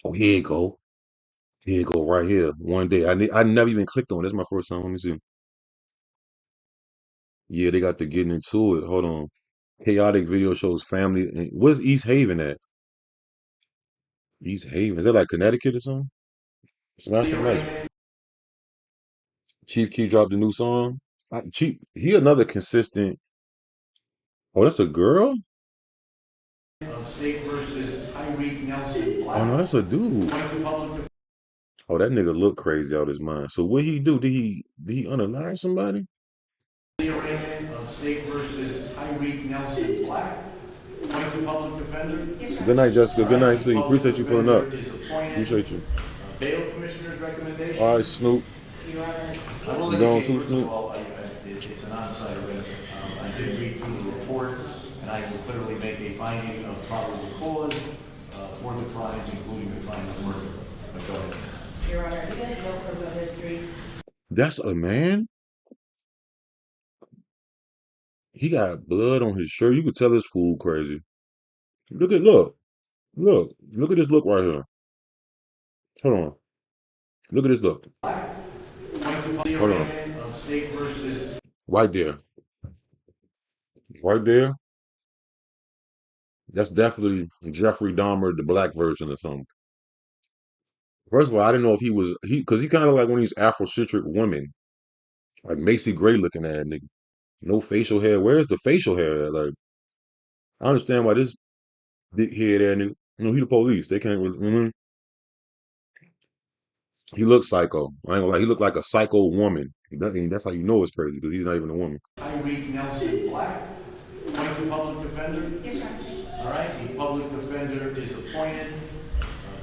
Oh, here you go. Here you go, right here. One day. I never even clicked on it. This is my first time. Let me see. Yeah, they got to getting into it. Hold on. Chaotic video shows family. Where's East Haven at? East Haven. Is that like Connecticut or something? Smash them nice. Chief Key dropped a new song. Chief, he another consistent. Oh, that's a girl? Oh no, that's a dude. Oh, that nigga look crazy out his mind. So what he do? Did he unalive somebody? The arraignment of State versus Tyreek Nelson Black. Point to public defender. Good night, Jessica. Good night, see you. Appreciate you pulling up. Appreciate you. Bail commissioner's recommendation. All right, Snoop. You going too, Snoop? It's an on-site arrest. I did read through the report, and I will clearly make a finding of probable cause for the crimes, including the crime of murder. But go ahead. Your Honor, he has no criminal history. That's a man? He got blood on his shirt. You could tell his fool crazy. Look at look at this look right here. Hold on. Look at this look. Hold on. Right there. Right there. That's definitely Jeffrey Dahmer, the black version or something. First of all, I didn't know if because he kind of like one of these Afrocentric women, like Macy Gray looking at nigga. No facial hair. Where's the facial hair at? Like, I understand why this big head there nigga. He the police. They can't really. He looks psycho. I ain't gonna lie. He looked like a psycho woman. That's how you know it's crazy because he's not even a woman. Tyreek Nelson Black, point to public defender. Yes, sir. All right, the public defender is appointed.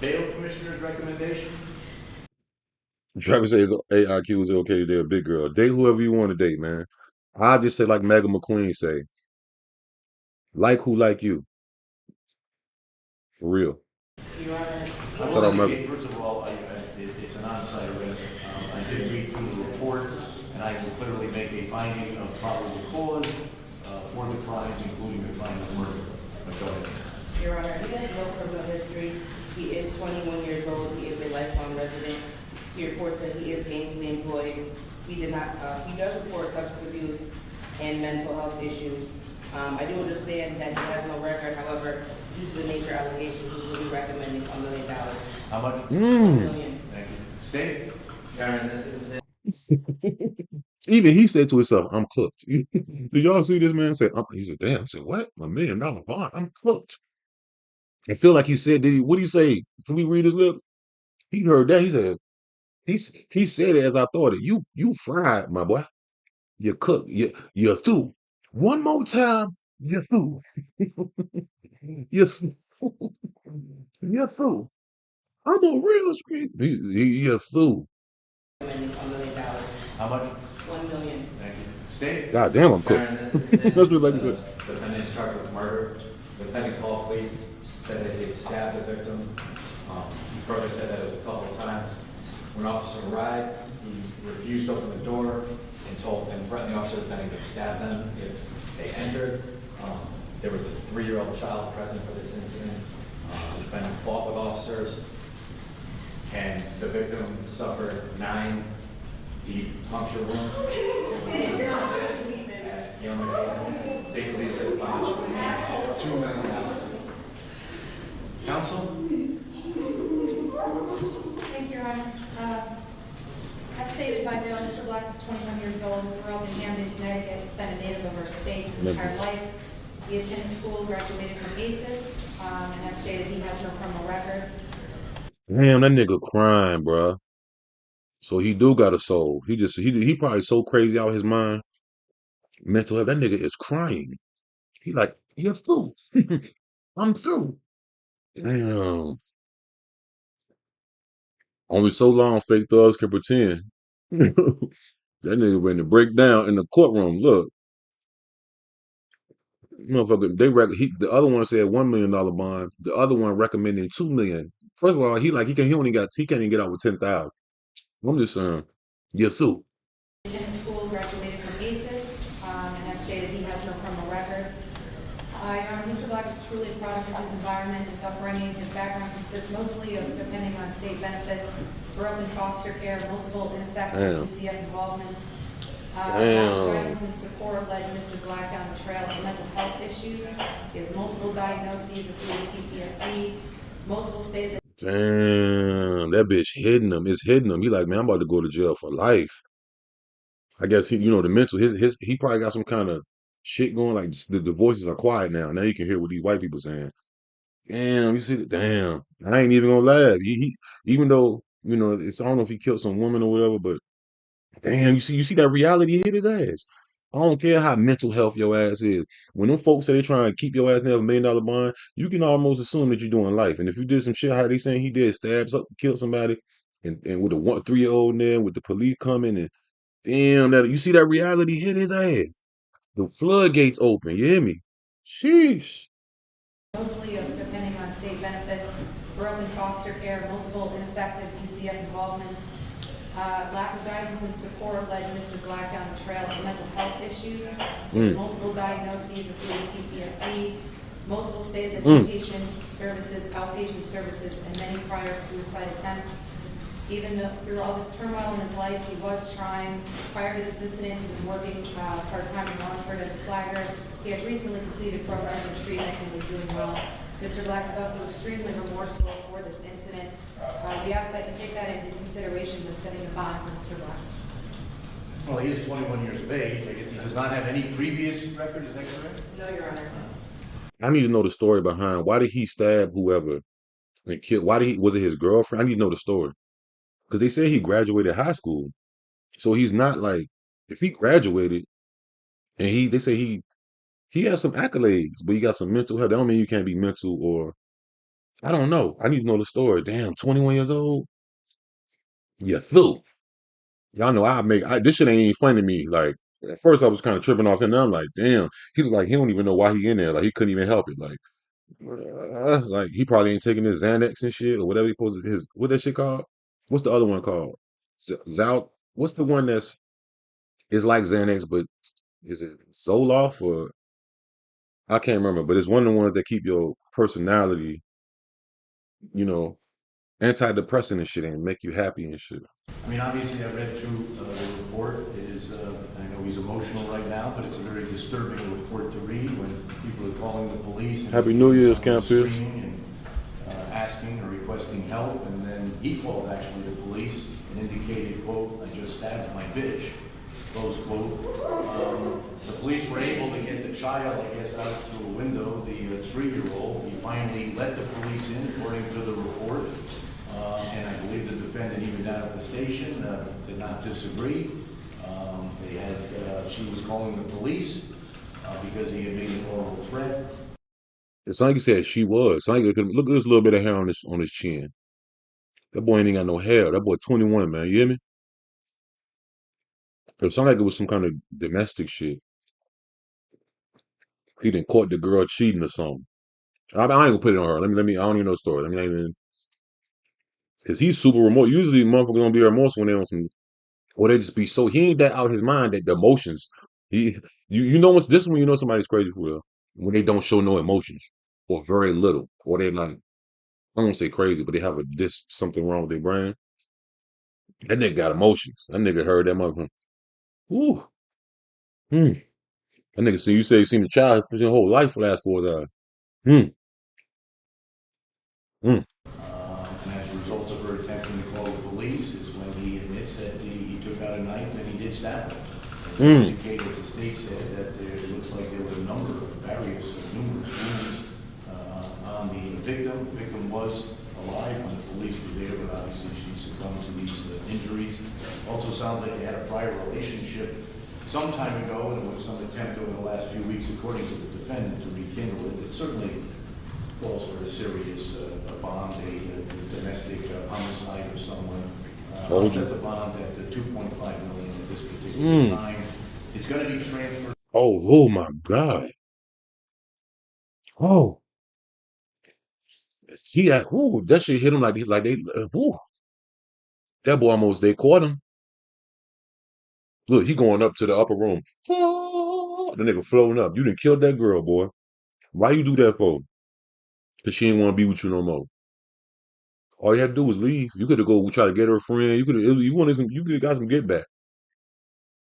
Bail commissioner's recommendation. Travis says AIQ is okay to date a big girl. Date whoever you want to date, man. I just say like Megan McQueen say, like who like you. For real. Shout out Megan. First of all, it's an on-site arrest. I did read through the report, and I will clearly make a finding of probable cause for the crimes, including the crime of murder. But go ahead. Your Honor, he has no criminal history. He is 21 years old. He is a lifelong resident. He reports that he is gainfully employed. He does report substance abuse and mental health issues. I do understand that he has no record. However, due to the nature allegations, we will be recommending $1 million. How much? $1 million. Thank you. State. Aaron, this is it. Even he said to himself, I'm cooked. Did y'all see this man say, he said, damn, I said, what? $1 million bond? I'm cooked. I feel like he said, what did he say? Can we read his lips? He heard that. He said, he said it as I thought it. You fried, my boy. You're cooked. You're through. One more time, you're through. You're through. You're through. I'm a real street. You're through. $1 million. How much? $1 million. Thank you. State. God damn, I'm cooked. That's what like you said. Defendant's charged with murder. Defendant called police, said that he had stabbed the victim. He further said that it was a couple of times. When officers arrived, he refused to open the door and threatened the officers that he could stab them if they entered. There was a 3-year-old child present for this incident. The defendant fought with officers, and the victim suffered 9 deep puncture wounds. State police said bond should remain $2 million. Counsel? Thank you, Your Honor. As stated by Bill, Mr. Black is 21 years old, grew up in Hamden, Connecticut. He's been a native of our state his entire life. He attended school, graduated from ACES, and as stated, he has no criminal record. Damn, that nigga crying, bruh. So he do got a soul. He probably so crazy out his mind. Mental health. That nigga is crying. He like, you're through. I'm through. Damn. Only so long fake thugs can pretend. That nigga ready to break down in the courtroom. Look, motherfucker. The other one said $1 million bond. The other one recommending $2 million. First of all, he can't even get out with 10,000. I'm just saying, you're through. Attended school, graduated from ACES, and as stated, he has no criminal record. Your Honor, Mr. Black is truly a product of his environment, his upbringing, his background consists mostly of depending on state benefits, grew up in foster care, multiple ineffective Damn. DCF involvements. Lack of Damn. guidance and support led Mr. Black down the trail of mental health issues. He has multiple diagnoses, including PTSD, multiple states of Damn. That bitch hitting him. It's hitting him. He like, man, I'm about to go to jail for life. I guess he, the mental, he probably got some kind of shit going. Like the voices are quiet now. Now you can hear what these white people saying. Damn, you see that? Damn. I ain't even gonna laugh. Even though, I don't know if he killed some woman or whatever, but damn, you see that reality hit his ass. I don't care how mental health your ass is. When them folks say they trying to keep your ass near $1 million bond, you can almost assume that you're doing life. And if you did some shit, how they saying he did, stabs up, killed somebody, and with a 3-year-old in there, with the police coming, and damn, that you see that reality hit his ass. The floodgates open. You hear me? Sheesh. mostly of depending on state benefits, grew up in foster care, multiple ineffective DCF involvements. Lack of guidance and support led Mr. Black down the trail of mental health issues. He has multiple diagnoses, including PTSD, multiple stays at inpatient services, outpatient services, and many prior suicide attempts. Even though through all this turmoil in his life, he was trying. Prior to this incident, he was working part-time in Wallingford as a flagger. He had recently completed programs of treatment and was doing well. Mr. Black is also extremely remorseful for this incident. We ask that you take that into consideration when setting the bond for Mr. Black. Well, he is 21 years of age. I guess he does not have any previous record, is that correct? No, Your Honor. I need to know the story behind why did he stab whoever and kill? Was it his girlfriend? I need to know the story. Because they say he graduated high school. So he's not like, if he graduated and they say he has some accolades, but he got some mental health. That don't mean you can't be mental, or I don't know. I need to know the story. Damn, 21 years old? Yeah, through. Y'all know this shit ain't even funny to me. Like, at first I was kind of tripping off him. Now I'm like, damn, he look like he don't even know why he in there. Like, he couldn't even help it. Like he probably ain't taking his Xanax and shit or whatever he supposed to, what that shit called? What's the other one called? Zout? What's the one that's is like Xanax, but is it Zoloft or I can't remember, but it's one of the ones that keep your personality, you know, antidepressant and shit and make you happy and shit. I mean, obviously, I read through the report. It is, I know he's emotional right now, but it's a very disturbing report to read when people are calling the police. And Happy New Year's, campus. And asking or requesting help, and then he called actually the police and indicated, quote, "I just stabbed my bitch," close quote. The police were able to get the child, I guess, out through a window, the 3-year-old. He finally let the police in, according to the report. And I believe the defendant, even down at the station, did not disagree. She was calling the police because he had made an oral threat. It's like you said she was. It's like, look at this little bit of hair on his chin. That boy ain't got no hair. That boy 21, man. You hear me? It sounded like it was some kind of domestic shit. He done caught the girl cheating or something. I ain't gonna put it on her. Let me. I don't even know the story. Let me not even. Cause he's super remote. Usually, motherfuckers gonna be remorseful when they on some, or they just be so he ain't that out of his mind that the emotions. You know what's this is when you know somebody's crazy for real when they don't show no emotions or very little, or they like I don't say crazy, but they have something wrong with their brain. That nigga got emotions. That nigga heard that motherfucker. Ooh, hmm. That nigga see you say he seen the child for your whole life last 4 hours. Hmm. Hmm. And as a result of her attempting to call the police is when he admits that he took out a knife and he did stab her. And he indicated, as the state said, that it looks like there were a number of numerous wounds on the victim. The victim was alive when the police were there, but obviously she succumbed to these injuries. Also sounds like they had a prior relationship some time ago, and there was some attempt over the last few weeks, according to the defendant, to rekindle it. It certainly calls for a serious bond, a domestic homicide or someone. I'll set the bond at $2.5 million at this particular time. It's going to be transferred. Oh my God. Oh, that shit hit him that boy they caught him. Look, he going up to the upper room. The nigga floating up. You done killed that girl, boy. Why you do that for? Cause she ain't want to be with you no more. All you had to do was leave. You could have go try to get her friend. You could have, you wanted some, you could have got some get back.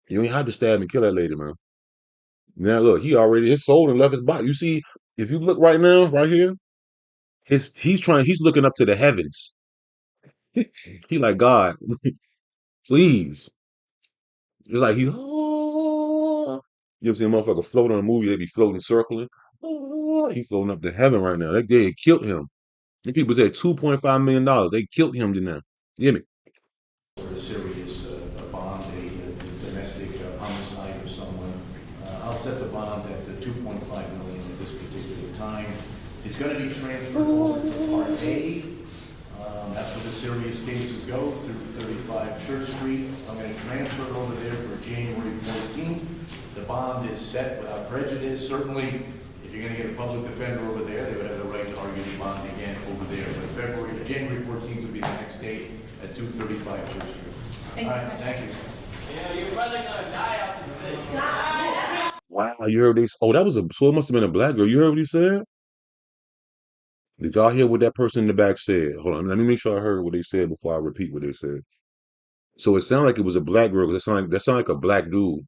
You ain't had to stab and kill that lady, man. Now look, he already his soul and left his body. You see, if you look right now, right here, he's looking up to the heavens. He like God, please. It's like you ever seen a motherfucker float on a movie? They be floating, circling. He floating up to heaven right now. That guy killed him. And people said $2.5 million. They killed him now. You hear me? For a serious bond, a domestic homicide or someone, I'll set the bond at 2.5 million at this particular time. It's going to be transferred over to Part A. That's where the serious cases go, through 35 Church Street. I'm going to transfer it over there for January 14th. The bond is set without prejudice. Certainly, if you're going to get a public defender over there, they would have the right to argue the bond again over there. But January 14th would be the next date at 235 Church Street. Thank All you. right, thank you. Yeah, your brother gonna die out in the fish. Wow, you heard this? Oh, so it must have been a black girl. You heard what he said? Did y'all hear what that person in the back said? Hold on, let me make sure I heard what they said before I repeat what they said. So it sounded like it was a black girl, because that sounded like a black dude.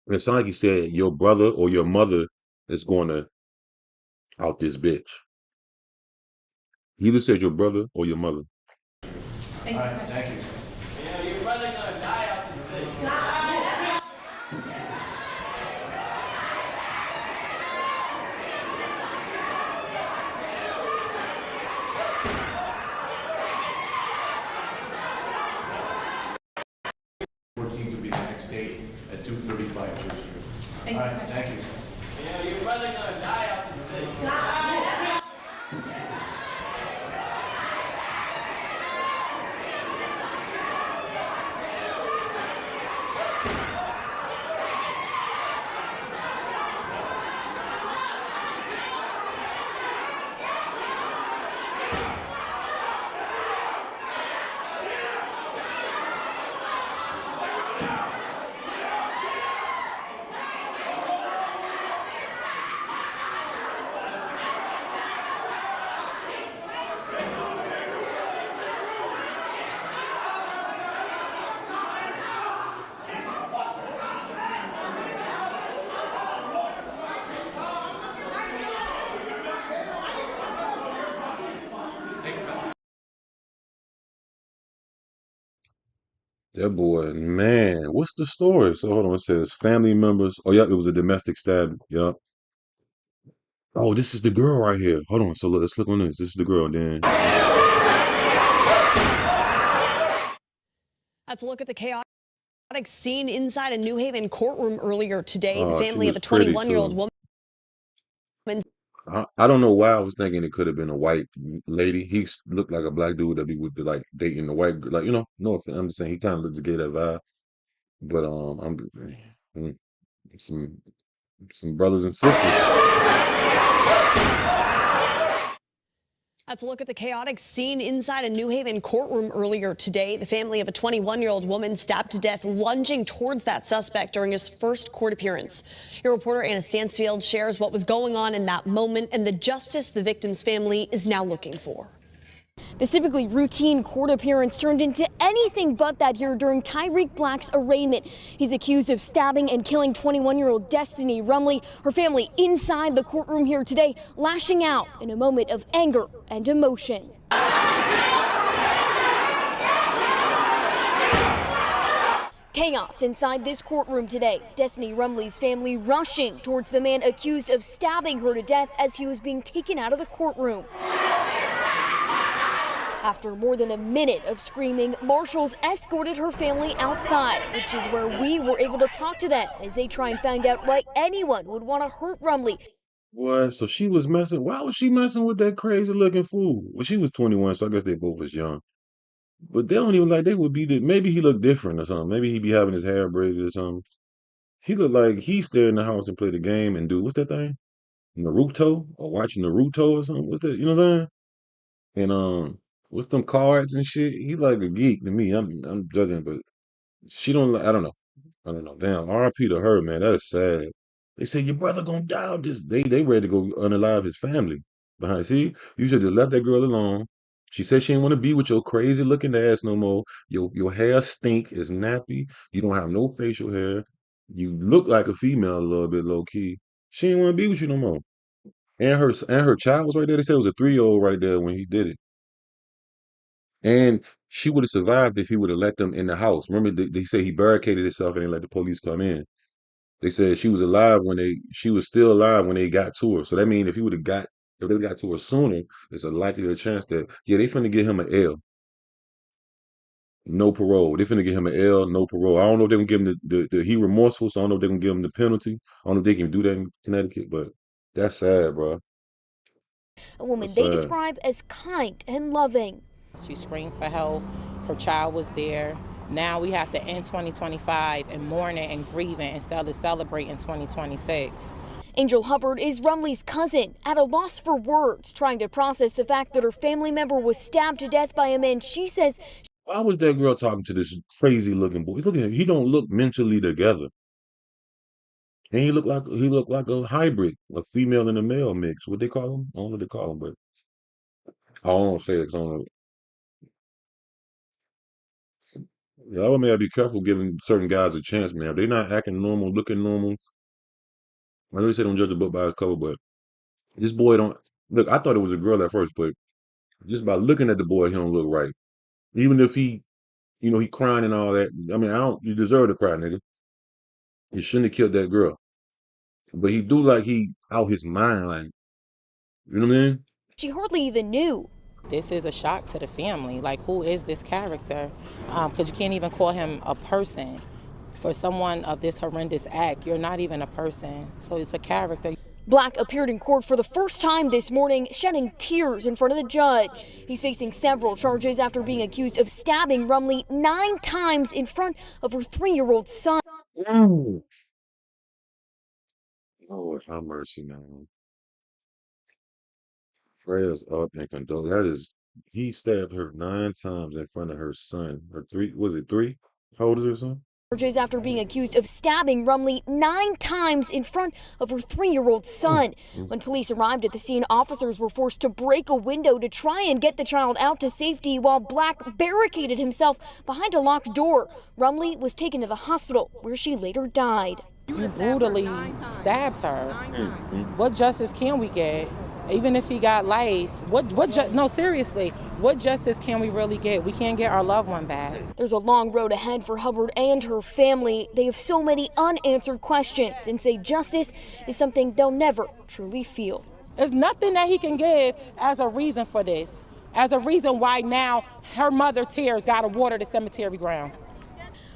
And it sounded like he said, your brother or your mother is going to out this bitch. He either said your brother or your mother. Thank All you. right, thank you. Yeah, your brother gonna die out in the fish. Fourteenth would be the next date at 235 Church Street. Thank All you. right, thank you. Yeah, your brother gonna die out in the fish. That boy, man, what's the story? So hold on, it says family members. Oh, yep, it was a domestic stab. Yep. Oh, this is the girl right here. Hold on, so let's look on this. This is the girl. Then Let's look at the chaotic scene inside a New Haven courtroom earlier today. The she family was of a pretty 21-year-old too. woman. I don't know why I was thinking it could have been a white lady. Looked like a black dude that be with like dating the white girl. Like, no offense. I'm just saying he kind of looked to get that vibe. But mm, some brothers and sisters. Let's look at the chaotic scene inside a New Haven courtroom earlier today. The family of a 21-year-old woman stabbed to death, lunging towards that suspect during his first court appearance. Your reporter Anna Stansfield shares what was going on in that moment and the justice the victim's family is now looking for. The typically routine court appearance turned into anything but that here during Tyreek Black's arraignment. He's accused of stabbing and killing 21-year-old Destiny Rumley. Her family inside the courtroom here today, lashing out in a moment of anger and emotion. Chaos inside this courtroom today. Destiny Rumley's family rushing towards the man accused of stabbing her to death as he was being taken out of the courtroom. After more than a minute of screaming, marshals escorted her family outside, which is where we were able to talk to them as they try and find out why anyone would want to hurt Rumley. What? So she was messing. Why was she messing with that crazy looking fool? Well, she was 21, so I guess they both was young. But they don't even like they would be. Maybe he looked different or something. Maybe he be having his hair braided or something. He looked like he stayed in the house and played the game and do what's that thing? Naruto or watching Naruto or something. What's that? You know what I'm saying? And with them cards and shit, he like a geek to me. I'm judging, but she don't. I don't know. I don't know. Damn. R.I.P. to her, man. That is sad. They say your brother gonna die. They ready to go unalive his family behind. See, you should just left that girl alone. She said she didn't want to be with your crazy looking ass no more. Your hair stink, is nappy. You don't have no facial hair. You look like a female a little bit low key. She didn't want to be with you no more. And her child was right there. They said it was a 3-year-old right there when he did it. And she would have survived if he would have let them in the house. Remember, they say he barricaded himself and they let the police come in. They said she was still alive when they got to her. So that means if they got to her sooner, there's a likelier chance that, yeah, they finna get him an L, no parole. They finna get him an L, no parole. I don't know if they're gonna give him he remorseful, so I don't know if they're gonna give him the penalty. I don't know if they can do that in Connecticut, but that's sad, bro. A woman That's they sad. describe as kind and loving. She screamed for help. Her child was there. Now we have to end 2025 and mourning and grieving instead of celebrating 2026. Angel Hubbard is Rumley's cousin, at a loss for words, trying to process the fact that her family member was stabbed to death by a man she says. Why was that girl talking to this crazy looking boy? Look at him. He don't look mentally together. And he looked like a hybrid, a female and a male mix. What they call him? I don't know what they call him, but I don't say it 'cause I don't know. Yeah, I would maybe be careful giving certain guys a chance, man. If they're not acting normal, looking normal, I know they say don't judge a book by its cover, but this boy don't look. I thought it was a girl at first, but just by looking at the boy, he don't look right. Even if he crying and all that. I mean, I don't. You deserve to cry, nigga. You shouldn't have killed that girl. But he do like he out his mind, like you know what I mean? She hardly even knew. This is a shock to the family. Like, who is this character? Because you can't even call him a person. For someone of this horrendous act, you're not even a person. So it's a character. Black appeared in court for the first time this morning, shedding tears in front of the judge. He's facing several charges after being accused of stabbing Rumley 9 times in front of her 3-year-old son. Ooh. Lord have mercy, man. Prayers up and condole. He stabbed her 9 times in front of her son. Her three, was it three? How old is her son? Charges after being accused of stabbing Rumley 9 times in front of her 3-year-old son. When police arrived at the scene, officers were forced to break a window to try and get the child out to safety while Black barricaded himself behind a locked door. Rumley was taken to the hospital where she later died. You brutally stabbed her. What justice can we get? Even if he got life, no, seriously, what justice can we really get? We can't get our loved one back. There's a long road ahead for Hubbard and her family. They have so many unanswered questions and say justice is something they'll never truly feel. There's nothing that he can give as a reason for this, as a reason why now her mother tears gotta water the cemetery ground.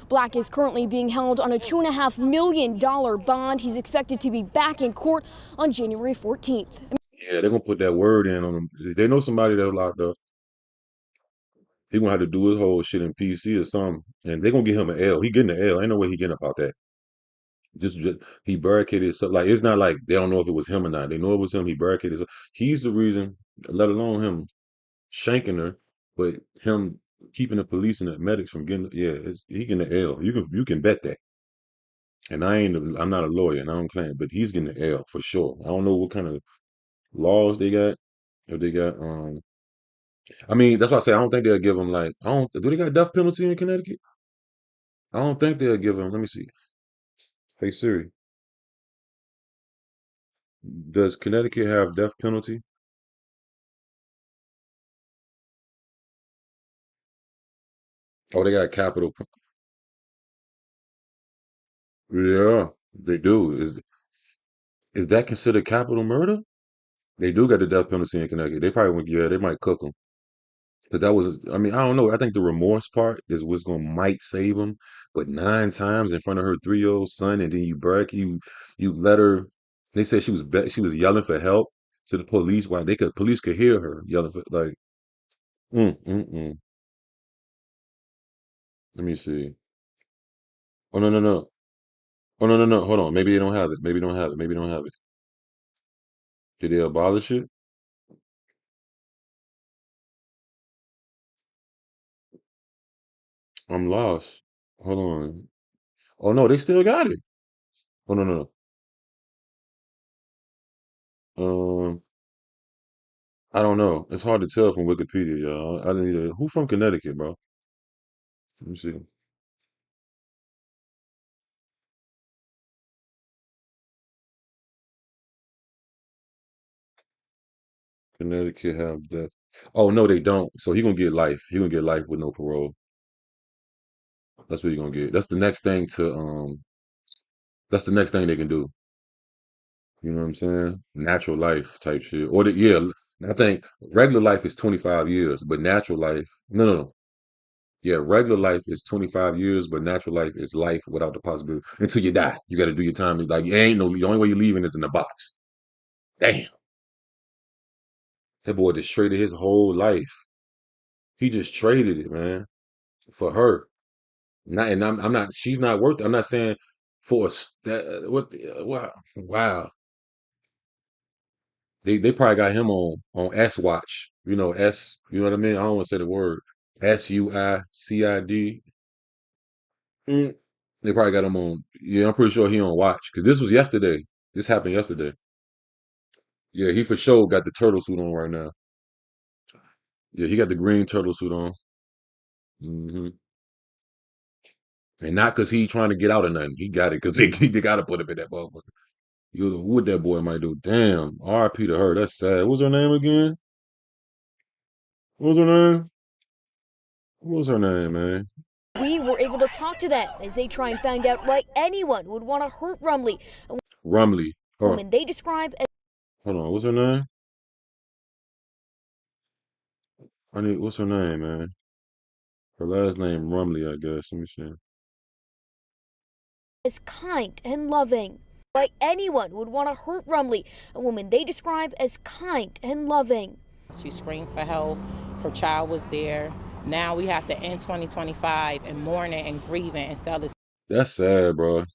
Black is currently being held on a $2.5 million bond. He's expected to be back in court on January 14th. Yeah, they're gonna put that word in on him. If they know somebody that's locked up, he gonna have to do his whole shit in PC or something. And they're gonna get him an L. He getting an L. Ain't no way he getting about that. Just he barricaded himself. Like it's not like they don't know if it was him or not. They know it was him. He barricaded himself. He's the reason, let alone him shanking her, but him keeping the police and the medics from getting. Yeah, he getting the L. You can bet that. And I'm not a lawyer, and I don't claim, but he's getting the L for sure. I don't know what kind of laws they got. If they got, I mean, that's why I say I don't think they'll give him like, I don't. Do they got death penalty in Connecticut? I don't think they'll give him. Let me see. Hey Siri, does Connecticut have death penalty? Oh, they got capital. Yeah, they do. Is that considered capital murder? They do got the death penalty in Connecticut. They probably would. Yeah, they might cook him. But that was, I mean, I don't know. I think the remorse part is what's gonna might save him. But 9 times in front of her 3-year-old son, and then you let her. They said she was yelling for help to the police while police could hear her yelling for like. Mm, mm, mm. Let me see. Oh no no no. Oh no no no. Hold on. Maybe they don't have it. Maybe they don't have it. Maybe they don't have it. Did they abolish it? I'm lost. Hold on. Oh no, they still got it. Oh no no no. I don't know. It's hard to tell from Wikipedia, y'all. I need a who from Connecticut, bro? Let me see. Connecticut have that. Oh no, they don't. So he gonna get life. He gonna get life with no parole. That's what he gonna get. That's the next thing to That's the next thing they can do. You know what I'm saying? Natural life type shit. Or the yeah, I think regular life is 25 years, but natural life, no. Yeah, regular life is 25 years, but natural life is life without the possibility until you die. You got to do your time. Like, it ain't no, the only way you're leaving is in the box. Damn. That boy just traded his whole life. He just traded it, man, for her. Not, and I'm not, she's not worth it. I'm not saying for that, wow, wow. They probably got him on S watch. You know, S, you know what I mean? I don't want to say the word. SUICID. Mm. They probably got him on. Yeah, I'm pretty sure he on watch because this was yesterday. This happened yesterday. Yeah, he for sure got the turtle suit on right now. Yeah, he got the green turtle suit on. hmm And not because he trying to get out of nothing. He got it because they got to put him in that motherfucker. You know what that boy might do. Damn. R.I.P. to her. That's sad. What's her name again? What was her name? What was her name, man? We were able to talk to them as they try and find out why anyone would want to hurt Rumley, a Rumley. Oh, woman they describe as hold on. What's her name? What's her name, man? Her last name Rumley, I guess. Let me see. kind and loving. Why anyone would want to hurt Rumley, a woman they describe as kind and loving. She screamed for help. Her child was there. Now we have to end 2025 and mourning and grieving instead of That's sad, bro.